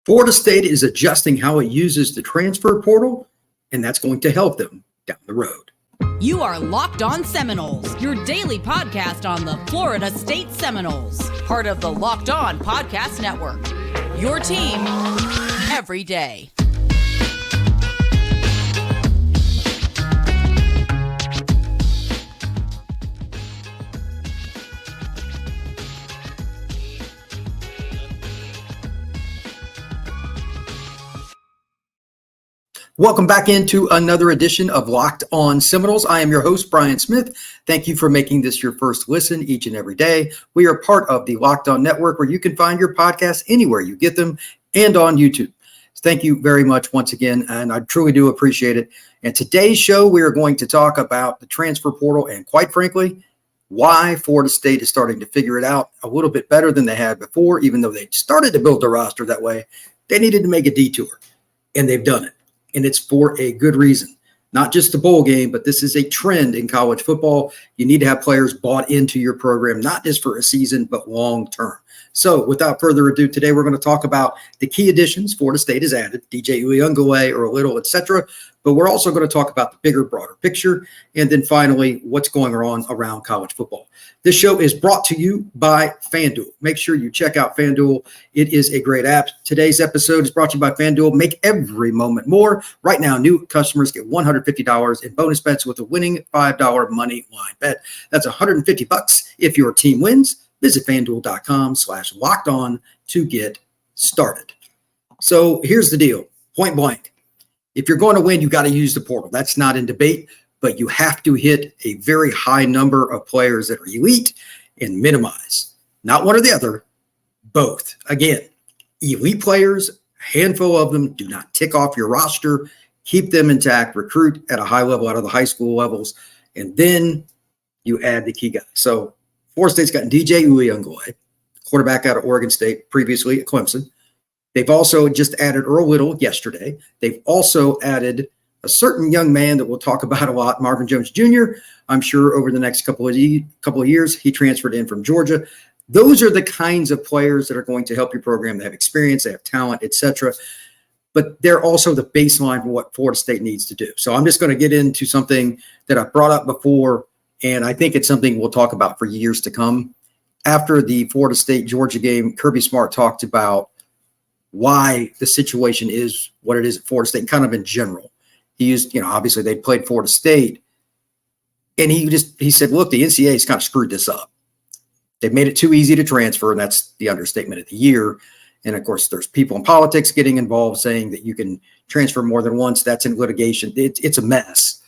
Florida State is adjusting how it uses the transfer portal, and that's going to help them down the road. You are Locked On Seminoles, your daily podcast on the Florida State Seminoles, part of the Locked On Podcast Network. Your team every day. Welcome back into another edition of Locked On Seminoles. I am your host, Brian Smith. Thank you for making this your first listen each and every day. We are part of the Locked On Network, where you can find your podcasts anywhere you get them and on YouTube. Thank you very much once again, and I truly do appreciate it. And today's show, we are going to talk about the transfer portal and, quite frankly, why Florida State is starting to figure it out a little bit better than they had before. Even though they started to build their roster that way, they needed to make a detour, and they've done it. And it's for a good reason. Not just the bowl game, but this is a trend in college football. You need to have players bought into your program, not just for a season, but long term. So without further ado, today we're going to talk about the key additions Florida State has added, DJ Uiagalelei, Earl Little, etc. But we're also going to talk about the bigger, broader picture. And then finally, what's going on around college football. This show is brought to you by FanDuel. Make sure you check out FanDuel. It is a great app. Today's episode is brought to you by FanDuel. Make every moment more. Right now, new customers get $150 in bonus bets with a winning $5 money line bet. That's $150 if your team wins. Visit FanDuel.com/lockedon to get started. So here's the deal, point blank. If you're going to win, you got to use the portal. That's not in debate, but you have to hit a very high number of players that are elite and minimize. Not one or the other, both. Again, elite players, a handful of them, do not tick off your roster. Keep them intact, recruit at a high level out of the high school levels, and then you add the key guys. So Florida State's got DJ Uiagalelei, quarterback out of Oregon State, previously at Clemson. They've also just added Earl Little yesterday. They've also added a certain young man that we'll talk about a lot, Marvin Jones Jr. I'm sure over the next couple of years, he transferred in from Georgia. Those are the kinds of players that are going to help your program. They have experience, they have talent, etc. But they're also the baseline for what Florida State needs to do. So I'm just going to get into something that I've brought up before, and I think it's something we'll talk about for years to come. After the Florida State-Georgia game, Kirby Smart talked about why the situation is what it is at Florida State, kind of in general. He used, obviously they played Florida State, and he said, look, the NCAA's kind of screwed this up. They've made it too easy to transfer, and that's the understatement of the year. And of course, there's people in politics getting involved saying that you can transfer more than once. That's in litigation. It's a mess.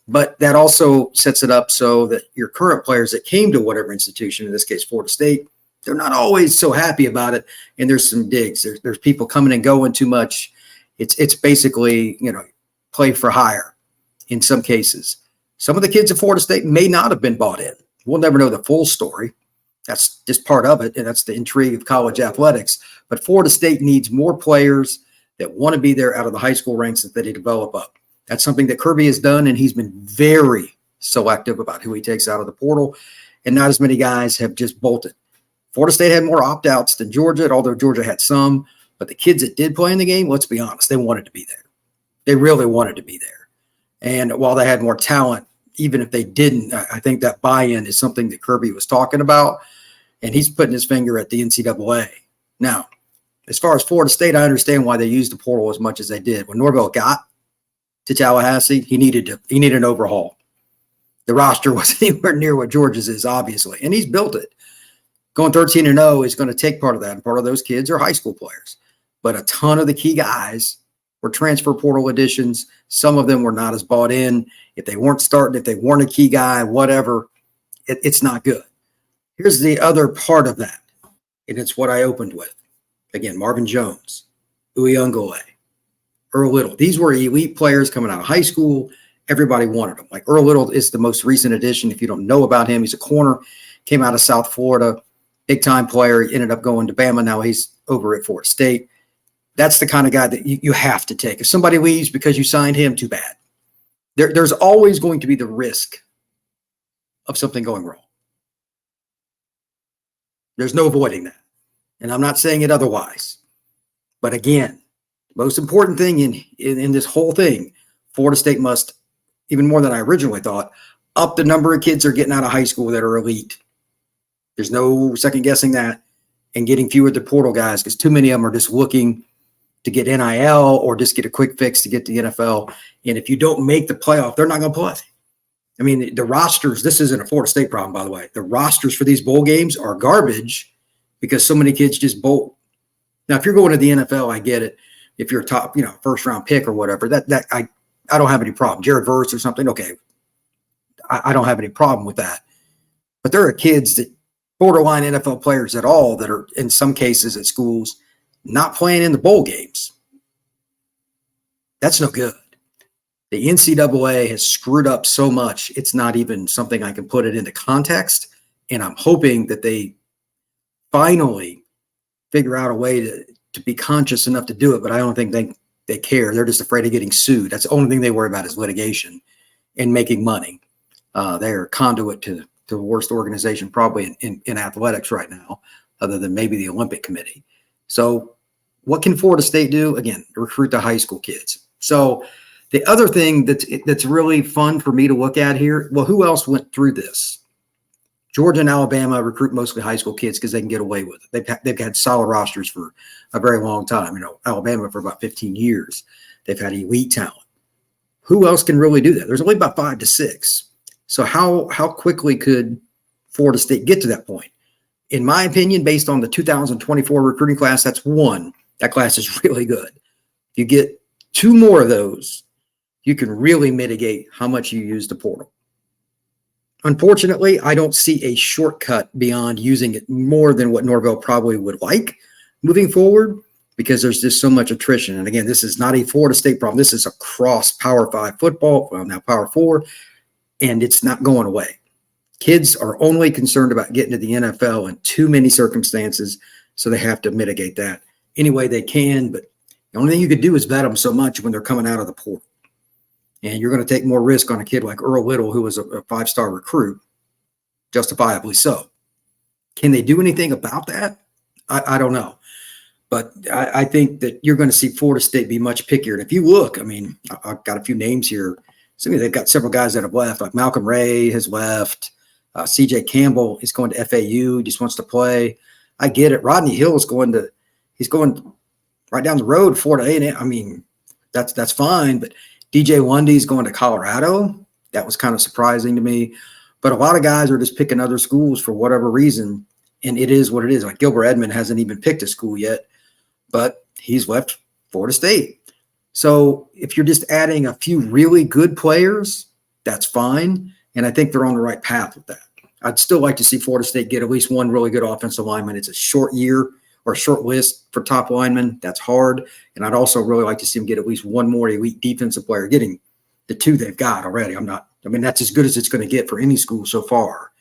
But that also sets it up so that your current players that came to whatever institution, in this case, Florida State, they're not always so happy about it. And there's some digs. There's people coming and going too much. It's basically, play for hire in some cases. Some of the kids at Florida State may not have been bought in. We'll never know the full story. That's just part of it, and that's the intrigue of college athletics. But Florida State needs more players that want to be there out of the high school ranks that they develop up. That's something that Kirby has done, and he's been very selective about who he takes out of the portal, and not as many guys have just bolted. Florida State had more opt-outs than Georgia, although Georgia had some. But the kids that did play in the game, let's be honest, they wanted to be there. They really wanted to be there. And while they had more talent, even if they didn't, I think that buy-in is something that Kirby was talking about, and he's putting his finger at the NCAA. Now, as far as Florida State, I understand why they used the portal as much as they did. When Norvell got to Tallahassee, he needed an overhaul. The roster wasn't anywhere near what Georgia's is, obviously, and he's built it. Going 13-0 is going to take part of that, and part of those kids are high school players. But a ton of the key guys were transfer portal additions. Some of them were not as bought in. If they weren't starting, if they weren't a key guy, whatever, it's not good. Here's the other part of that, and it's what I opened with. Again, Marvin Jones, Uiagalelei, Earl Little. These were elite players coming out of high school. Everybody wanted them. Like Earl Little is the most recent addition. If you don't know about him, he's a corner, came out of South Florida, big-time player. He ended up going to Bama. Now he's over at Florida State. That's the kind of guy that you have to take. If somebody leaves because you signed him, too bad. There's always going to be the risk of something going wrong. There's no avoiding that. And I'm not saying it otherwise. But again, most important thing in this whole thing, Florida State must, even more than I originally thought, up the number of kids they're getting out of high school that are elite. There's no second guessing that, and getting fewer of the portal guys, because too many of them are just looking to get NIL or just get a quick fix to get to the NFL. And if you don't make the playoff, they're not going to play. I mean, the rosters, this isn't a Florida State problem, by the way. The rosters for these bowl games are garbage because so many kids just bowl. Now, if you're going to the NFL, I get it. If you're a top, first round pick or whatever, that I don't have any problem. Jared Verse or something, okay. I don't have any problem with that. But there are kids that borderline NFL players at all that are in some cases at schools not playing in the bowl games. That's no good. The NCAA has screwed up so much, it's not even something I can put it into context. And I'm hoping that they finally figure out a way to be conscious enough to do it. But I don't think they care. They're just afraid of getting sued. That's the only thing they worry about is litigation and making money. They're a conduit to the worst organization probably in athletics right now, other than maybe the Olympic Committee. So what can Florida State do? Again, recruit the high school kids. So the other thing that's really fun for me to look at here, well, who else went through this? Georgia and Alabama recruit mostly high school kids because they can get away with it. They've had solid rosters for a very long time. Alabama for about 15 years. They've had elite talent. Who else can really do that? There's only about 5 to 6. So how quickly could Florida State get to that point? In my opinion, based on the 2024 recruiting class, that's one. That class is really good. If you get 2 more of those, you can really mitigate how much you use the portal. Unfortunately, I don't see a shortcut beyond using it more than what Norvell probably would like moving forward, because there's just so much attrition. And again, this is not a Florida State problem. This is across Power 5 football, well, now Power 4, and it's not going away. Kids are only concerned about getting to the NFL in too many circumstances, so they have to mitigate that any way they can. But the only thing you could do is vet them so much when they're coming out of the portal. And you're going to take more risk on a kid like Earl Little, who was a 5-star recruit, justifiably so. Can they do anything about that? I don't know. But I think that you're going to see Florida State be much pickier. And if you look, I've got a few names here. They've got several guys that have left, like Malcolm Ray has left. CJ Campbell is going to FAU. He just wants to play. I get it. Rodney Hill is he's going right down the road, Florida A&M. That's fine. But DJ Lundy's going to Colorado. That was kind of surprising to me. But a lot of guys are just picking other schools for whatever reason. And it is what it is. Like Gilbert Edmond hasn't even picked a school yet, but he's left Florida State. So if you're just adding a few really good players, that's fine. And I think they're on the right path with that. I'd still like to see Florida State get at least one really good offensive lineman. It's a short year or a short list for top linemen. That's hard. And I'd also really like to see them get at least one more elite defensive player, getting the 2 they've got already. That's as good as it's going to get for any school so far.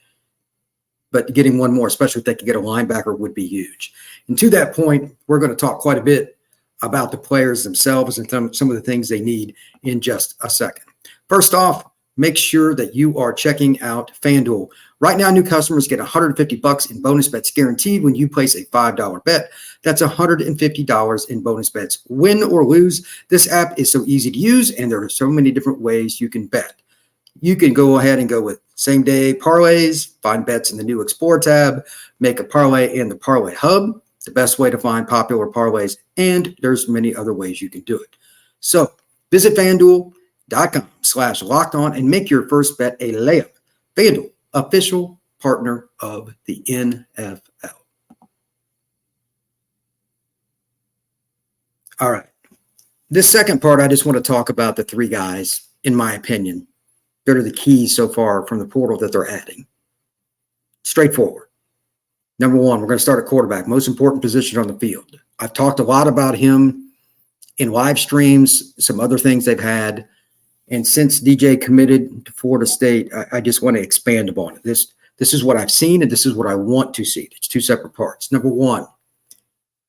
But getting one more, especially if they could get a linebacker, would be huge. And to that point, we're going to talk quite a bit about the players themselves and some of the things they need in just a second. First off, make sure that you are checking out FanDuel. Right now, new customers get $150 in bonus bets guaranteed when you place a $5 bet. That's $150 in bonus bets. Win or lose, this app is so easy to use, and there are so many different ways you can bet. You can go ahead and go with same-day parlays, find bets in the new Explore tab, make a parlay in the Parlay Hub, the best way to find popular parlays, and there's many other ways you can do it. So visit FanDuel.com/lockedon and make your first bet a layup. FanDuel, official partner of the NFL. All right. This second part, I just want to talk about the 3 guys, in my opinion, that are the keys so far from the portal that they're adding. Straightforward. Number 1, we're going to start at quarterback, most important position on the field. I've talked a lot about him in live streams, some other things they've had. And since DJ committed to Florida State, I just want to expand upon it. This is what I've seen, and this is what I want to see. It's 2 separate parts. Number 1,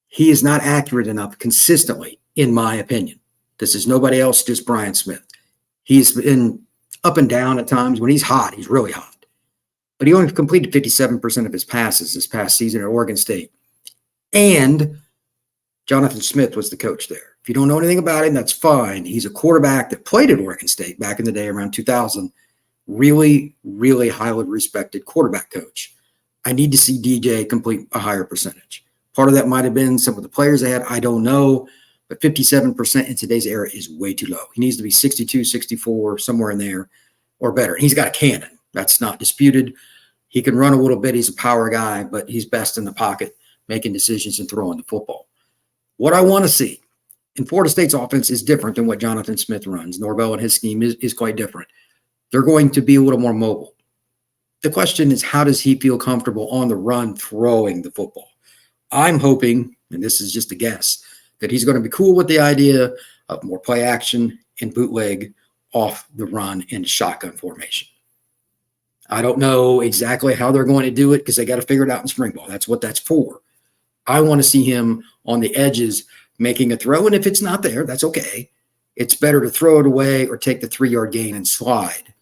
he is not accurate enough consistently, in my opinion. This is nobody else, just Brian Smith. He's been up and down at times. When he's hot, he's really hot. But he only completed 57% of his passes this past season at Oregon State. And Jonathan Smith was the coach there. If you don't know anything about him, that's fine. He's a quarterback that played at Oregon State back in the day around 2000. Really, really highly respected quarterback coach. I need to see DJ complete a higher percentage. Part of that might have been some of the players they had. I don't know. But 57% in today's era is way too low. He needs to be 62, 64, somewhere in there or better. And he's got a cannon. That's not disputed. He can run a little bit. He's a power guy, but he's best in the pocket, making decisions and throwing the football. What I want to see in Florida State's offense is different than what Jonathan Smith runs. Norvell and his scheme is quite different. They're going to be a little more mobile. The question is, how does he feel comfortable on the run throwing the football? I'm hoping, and this is just a guess, that he's going to be cool with the idea of more play action and bootleg off the run in shotgun formation. I don't know exactly how they're going to do it because they got to figure it out in spring ball. That's what that's for. I want to see him on the edges making a throw, and if it's not there, that's okay. It's better to throw it away or take the 3-yard gain and slide.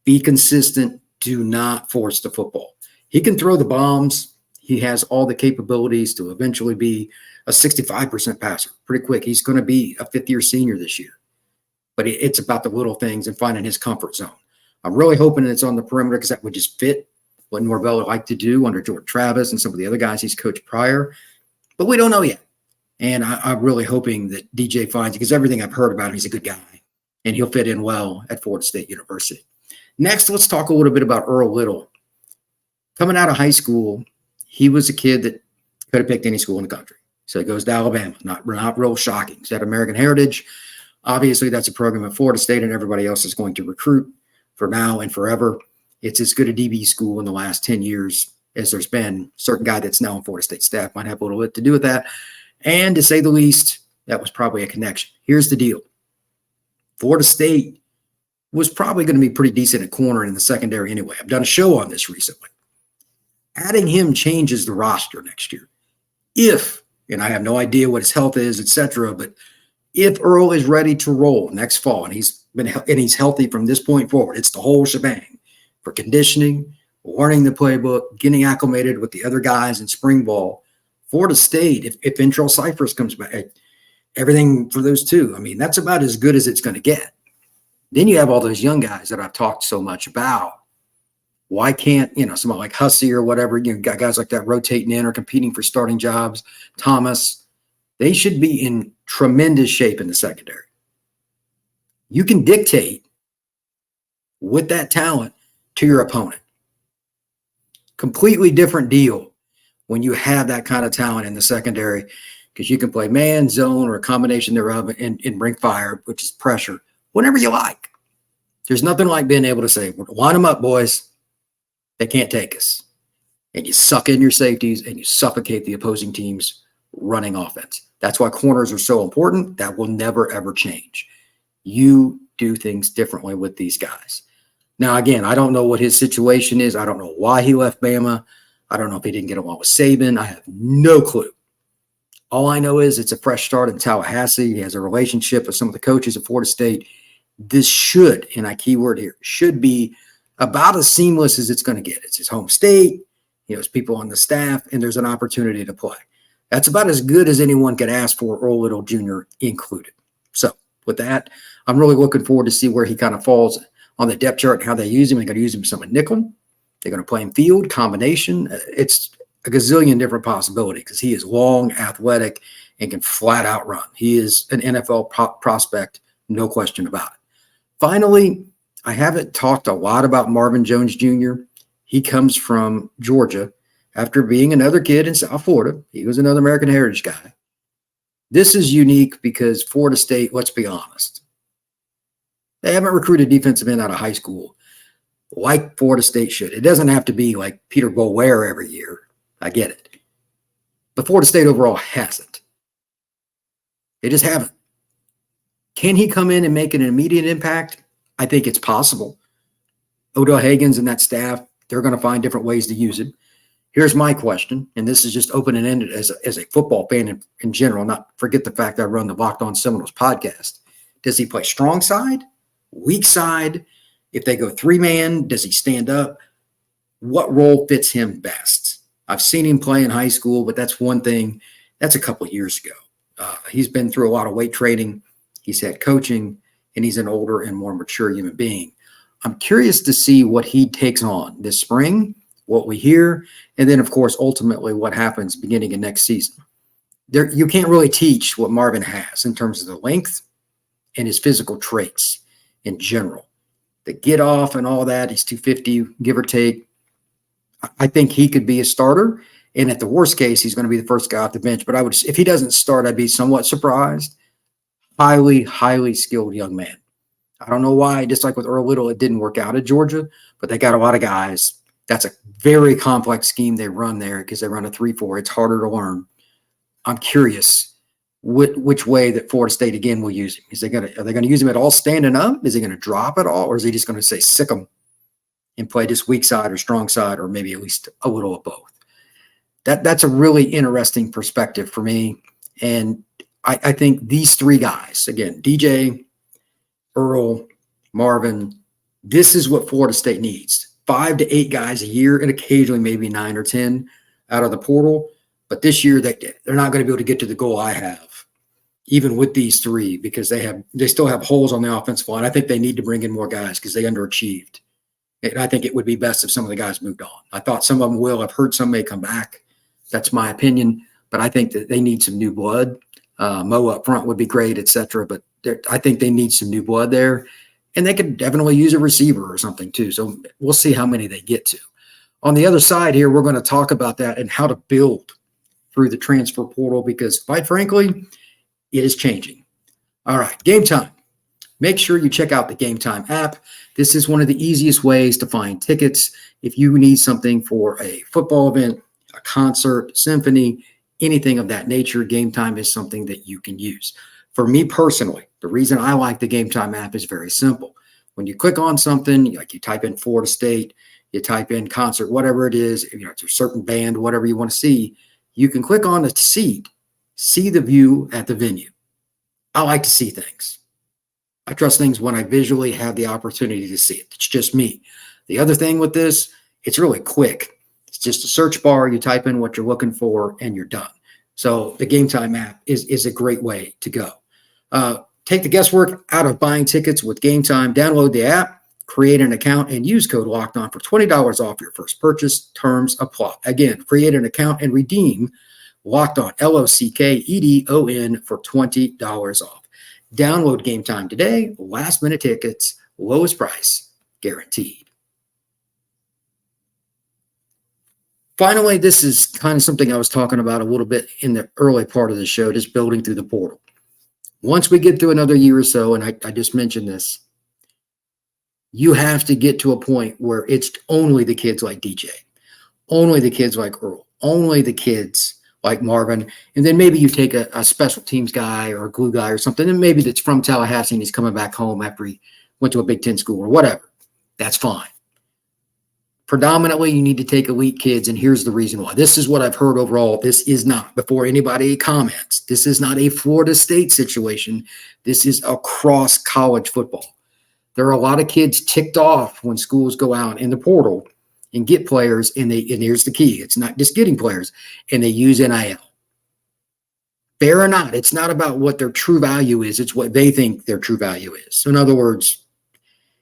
Be consistent. Do not force the football. He can throw the bombs. He has all the capabilities to eventually be a 65% passer pretty quick. He's going to be a fifth-year senior this year. But it's about the little things and finding his comfort zone. I'm really hoping it's on the perimeter because that would just fit what Norvell would like to do under George Travis and some of the other guys he's coached prior. But we don't know yet. And I'm really hoping that DJ finds it because everything I've heard about him, he's a good guy. And he'll fit in well at Florida State University. Next, let's talk a little bit about Earl Little. Coming out of high school, he was a kid that could have picked any school in the country. So he goes to Alabama. Not real shocking. He's had American Heritage. Obviously, that's a program at Florida State, and everybody else is going to recruit for now and forever. It's as good a DB school in the last 10 years as there's been. A certain guy that's now on Florida State staff might have a little bit to do with that. And to say the least, that was probably a connection. Here's the deal. Florida State was probably going to be pretty decent at corner in the secondary anyway. I've done a show on this recently. Adding him changes the roster next year. If, and I have no idea what his health is, etc., but if Earl is ready to roll next fall and he's healthy from this point forward, it's the whole shebang for conditioning, learning the playbook, getting acclimated with the other guys in spring ball. Florida State, if Ventrell Cyphers comes back, everything for those two, I mean, that's about as good as it's going to get. Then you have all those young guys that I've talked so much about. Why can't, someone like Hussey or whatever, got guys like that rotating in or competing for starting jobs, Thomas, they should be in tremendous shape in the secondary. You can dictate with that talent to your opponent. Completely different deal when you have that kind of talent in the secondary because you can play man, zone, or a combination thereof and bring fire, which is pressure, whenever you like. There's nothing like being able to say, line them up, boys. They can't take us. And you suck in your safeties and you suffocate the opposing team's running offense. That's why corners are so important. That will never, ever change. You do things differently with these guys. Now, again, I don't know what his situation is. I don't know why he left Bama. I don't know if he didn't get along with Saban. I have no clue. All I know is it's a fresh start in Tallahassee. He has a relationship with some of the coaches at Florida State. This should, and I keyword here, should be about as seamless as it's going to get. It's his home state. It's people on the staff, and there's an opportunity to play. That's about as good as anyone could ask for, Earl Little Jr. included. So with that, I'm really looking forward to see where he kind of falls on the depth chart and how they use him. They're going to use him some at nickel. They're going to play him field, combination. It's a gazillion different possibilities because he is long, athletic, and can flat out run. He is an NFL prospect, no question about it. Finally, I haven't talked a lot about Marvin Jones Jr. He comes from Georgia after being another kid in South Florida. He was another American Heritage guy. This is unique because Florida State, let's be honest, they haven't recruited defensive end out of high school like Florida State should. It doesn't have to be like Peter Boulware every year. I get it. But Florida State overall hasn't. They just haven't. Can he come in and make an immediate impact? I think it's possible. Odell Hagens and that staff, they're going to find different ways to use it. Here's my question, and this is just open and ended as a football fan in general, not forget the fact that I run the Locked On Seminoles podcast. Does he play strong side, weak side? If they go three-man, does he stand up? What role fits him best? I've seen him play in high school, but that's one thing. That's a couple of years ago. He's been through a lot of weight training. He's had coaching, and he's an older and more mature human being. I'm curious to see what he takes on this spring, what we hear, and then, of course, ultimately what happens beginning of next season. You can't really teach what Marvin has in terms of the length and his physical traits in general. The get off and all that, he's 250, give or take. I think he could be a starter, and at the worst case, he's going to be the first guy off the bench. But if he doesn't start, I'd be somewhat surprised. Highly, highly skilled young man. I don't know why, just like with Earl Little, it didn't work out at Georgia, but they got a lot of guys. That's a very complex scheme they run there because they run a 3-4. It's harder to learn. I'm curious which way that Florida State again will use him. Are they going to use him at all standing up? Is he going to drop at all? Or is he just going to say sick him and play just weak side or strong side, or maybe at least a little of both? That's a really interesting perspective for me. And I think these three guys, again, DJ, Earl, Marvin, this is what Florida State needs. 5 to 8 guys a year, and occasionally maybe 9 or 10 out of the portal. But this year, they're not going to be able to get to the goal I have, even with these three, because they still have holes on the offensive line. I think they need to bring in more guys because they underachieved. And I think it would be best if some of the guys moved on. I thought some of them will. I've heard some may come back. That's my opinion. But I think that they need some new blood. Mo up front would be great, et cetera. But I think they need some new blood there. And they could definitely use a receiver or something too. So we'll see how many they get to. On the other side here, we're going to talk about that and how to build through the transfer portal because, quite frankly, it is changing. All right, Gametime. Make sure you check out the Gametime app. This is one of the easiest ways to find tickets. If you need something for a football event, a concert, symphony, anything of that nature, Gametime is something that you can use. For me personally, the reason I like the Gametime app is very simple. When you click on something, like you type in Florida State, you type in concert, whatever it is, it's a certain band, whatever you want to see, you can click on the seat, see the view at the venue. I like to see things. I trust things when I visually have the opportunity to see it. It's just me. The other thing with this, it's really quick. It's just a search bar. You type in what you're looking for, and you're done. So the Gametime app is a great way to go. Take the guesswork out of buying tickets with Gametime. Download the app, create an account, and use code LOCKEDON for $20 off your first purchase. Terms apply. Again, create an account and redeem LOCKEDON, LOCKEDON, for $20 off. Download Gametime today. Last-minute tickets, lowest price, guaranteed. Finally, this is kind of something I was talking about a little bit in the early part of the show, just building through the portal. Once we get through another year or so, and I just mentioned this, you have to get to a point where it's only the kids like DJ, only the kids like Earl, only the kids like Marvin, and then maybe you take a special teams guy or a glue guy or something, and maybe that's from Tallahassee and he's coming back home after he went to a Big Ten school or whatever. That's fine. Predominantly, you need to take elite kids, and here's the reason why. This is what I've heard overall. This is not, before anybody comments, this is not a Florida State situation. This is across college football. There are a lot of kids ticked off when schools go out in the portal and get players, and here's the key. It's not just getting players, and they use NIL. Fair or not, it's not about what their true value is. It's what they think their true value is. So in other words,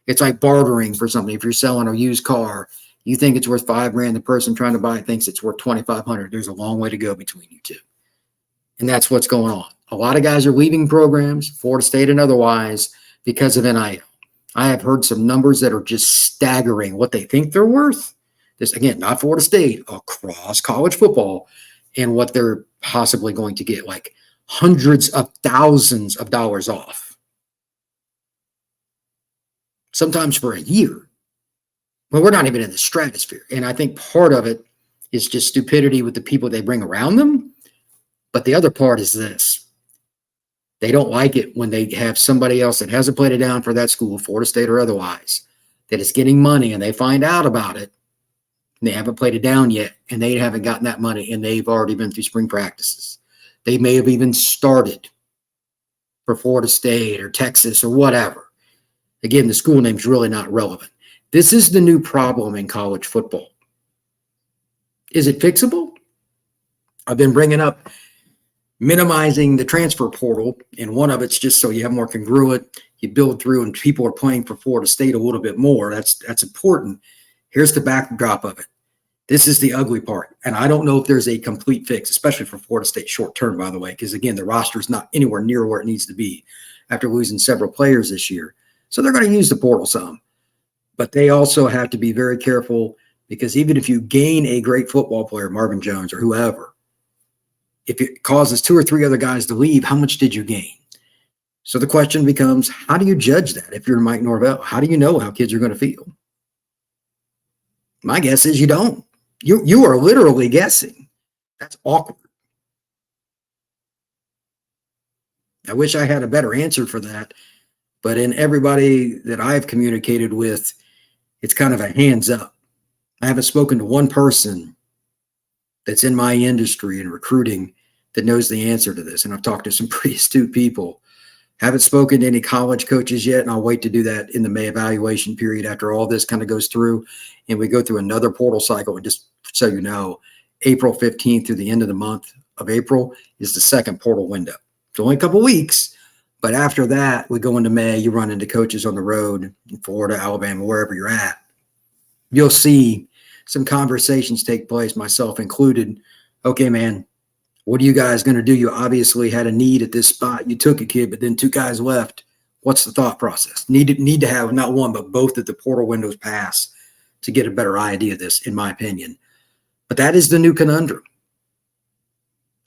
it's like bartering for something. If you're selling a used car, you think it's worth $5,000. The person trying to buy it thinks it's worth $2,500. There's a long way to go between you two. And that's what's going on. A lot of guys are leaving programs, Florida State and otherwise, because of NIL. I have heard some numbers that are just staggering what they think they're worth. This, again, not Florida State, across college football, and what they're possibly going to get, like hundreds of thousands of dollars off. Sometimes for a year. Well, we're not even in the stratosphere. And I think part of it is just stupidity with the people they bring around them. But the other part is this. They don't like it when they have somebody else that hasn't played it down for that school, Florida State or otherwise, that is getting money, and they find out about it, and they haven't played it down yet, and they haven't gotten that money, and they've already been through spring practices. They may have even started for Florida State or Texas or whatever. Again, the school name's really not relevant. This is the new problem in college football. Is it fixable? I've been bringing up minimizing the transfer portal, and one of it's just so you have more congruent, you build through, and people are playing for Florida State a little bit more. That's important. Here's the backdrop of it. This is the ugly part, and I don't know if there's a complete fix, especially for Florida State short term, by the way, because, again, the roster is not anywhere near where it needs to be after losing several players this year. So they're going to use the portal some. But they also have to be very careful, because even if you gain a great football player, Marvin Jones or whoever, if it causes 2 or 3 other guys to leave, how much did you gain? So the question becomes, how do you judge that if you're Mike Norvell? How do you know how kids are going to feel? My guess is you don't. You are literally guessing. That's awkward. I wish I had a better answer for that. But in everybody that I've communicated with, it's kind of a hands up. I haven't spoken to one person that's in my industry and recruiting that knows the answer to this. And I've talked to some pretty astute people. Haven't spoken to any college coaches yet, and I'll wait to do that in the May evaluation period after all this kind of goes through and we go through another portal cycle. And just so you know, April 15th through the end of the month of April is the second portal window. It's only a couple weeks, but after that, we go into May. You run into coaches on the road in Florida, Alabama, wherever you're at. You'll see some conversations take place, myself included. Okay, man, what are you guys going to do? You obviously had a need at this spot. You took a kid, but then 2 guys left. What's the thought process? Need to have not one, but both of the portal windows pass to get a better idea of this, in my opinion. But that is the new conundrum.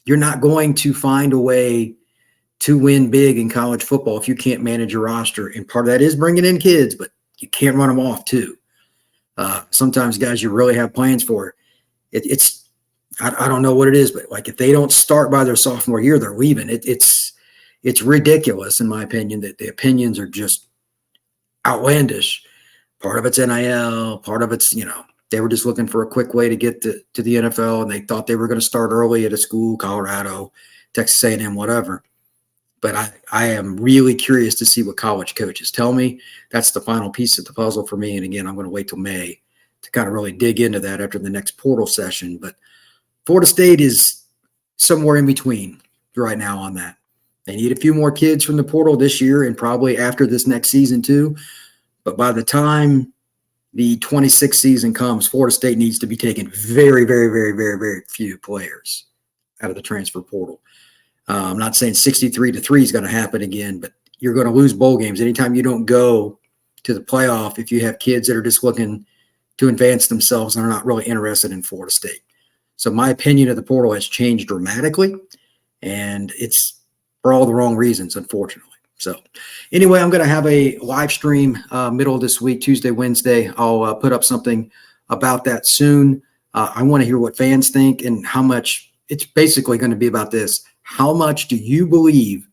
You're not going to find a way to win big in college football if you can't manage your roster. And part of that is bringing in kids, but you can't run them off too. Sometimes guys you really have plans for. I don't know what it is, but like if they don't start by their sophomore year, they're leaving. It's ridiculous, in my opinion, that the opinions are just outlandish. Part of it's NIL, part of it's, they were just looking for a quick way to get to the NFL, and they thought they were going to start early at a school, Colorado, Texas A&M, whatever. But I am really curious to see what college coaches tell me. That's the final piece of the puzzle for me. And again, I'm going to wait till May to kind of really dig into that after the next portal session. But Florida State is somewhere in between right now on that. They need a few more kids from the portal this year and probably after this next season too. But by the time the 26th season comes, Florida State needs to be taking very, very, very, very, very few players out of the transfer portal. I'm not saying 63-3 is going to happen again, but you're going to lose bowl games. Anytime you don't go to the playoff, if you have kids that are just looking to advance themselves and are not really interested in Florida State. So my opinion of the portal has changed dramatically, and it's for all the wrong reasons, unfortunately. So anyway, I'm going to have a live stream middle of this week, Tuesday, Wednesday. I'll put up something about that soon. I want to hear what fans think and how much. It's basically going to be about this. How much do you believe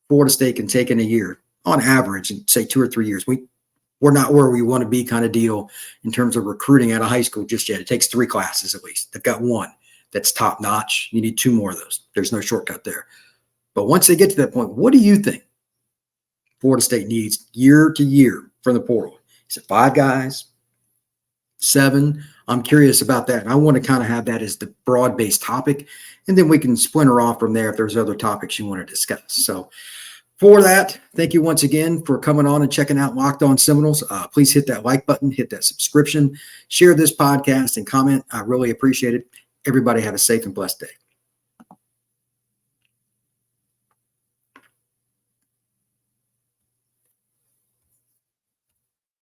Florida State can take in a year on average, and say 2 or 3 years? We're not where we want to be kind of deal in terms of recruiting out of high school just yet. It takes 3 classes at least. They've got 1 that's top notch. You need 2 more of those. There's no shortcut there. But once they get to that point, what do you think Florida State needs year to year from the portal? Is it 5 guys? 7? I'm curious about that. And I want to kind of have that as the broad-based topic. And then we can splinter off from there if there's other topics you want to discuss. So for that, thank you once again for coming on and checking out Locked On Seminoles. Please hit that like button, hit that subscription, share this podcast, and comment. I really appreciate it. Everybody have a safe and blessed day.